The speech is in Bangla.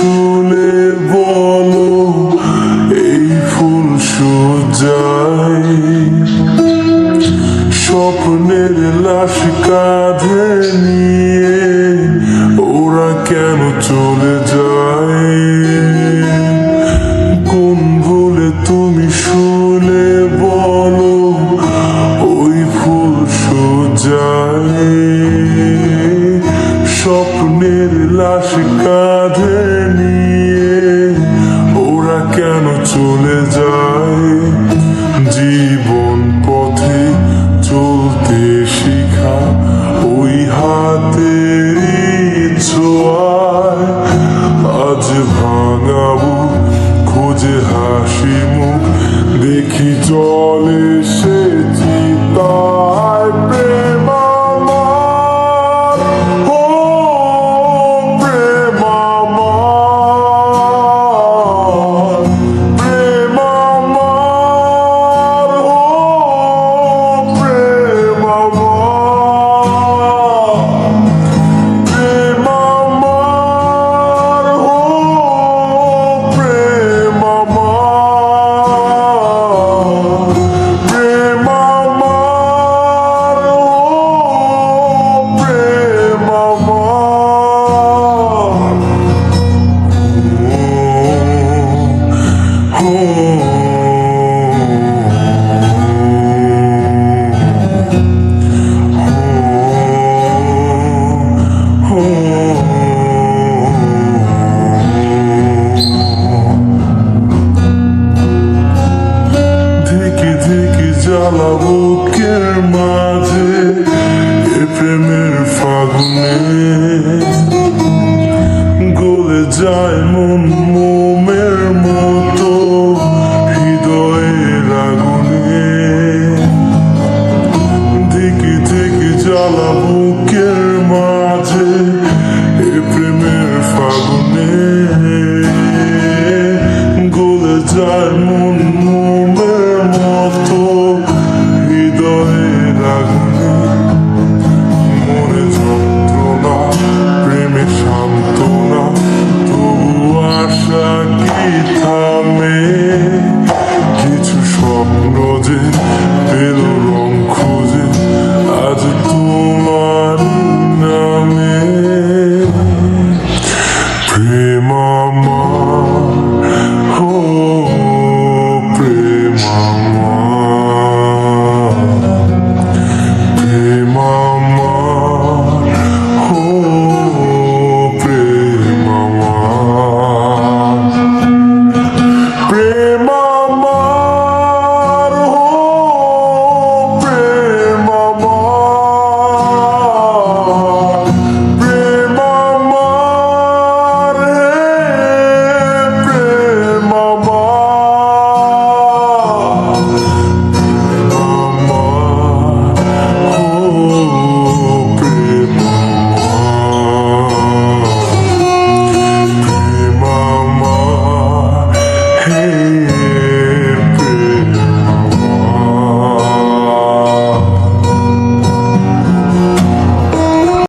শুলে বলো এই ফুল সজ্জায় স্বপ্নের লাশ কাঁধে নিয়ে ওরা কেন চলে যায়? কোন ভুলে তুমি শুলে বলো ওই ফুল সজ্জায় স্বপ্নের লাশ কাঁধে নিয়ে ওরা কেন চলে যায়? জীবন পথে চলতে শিখা ওই হাতের ছোঁয়ায় আজ ভাঙাবো খোঁজে হাসি মুখ দেখি জলে সে চিতায় প্রেম আমার, ও প্রেম আমার, প্রেম আমার, ও প্রেম আমার, প্রেম আমার, ও প্রেম আমার, প্রেম আমার, ও প্রেম জ্বালা বুকের মাঝে এ প্রেমের ফাগুনে গলে যায় মন মোমের মতো হৃদয়ের আগুনে। দিকে দিকে জ্বালা বুকের মাঝে এ প্রেমের ফাগুনে গলে যায় মন মোমের মতো হৃদয়ের আগুনে। মনে যন্ত্রণা প্রেমে সান্ত্বনা তবু আশা কি থামে? কিছু স্বপ্ন যে পেল রং খুঁজে আজ তোমার নামে। প্রেম আমার, ও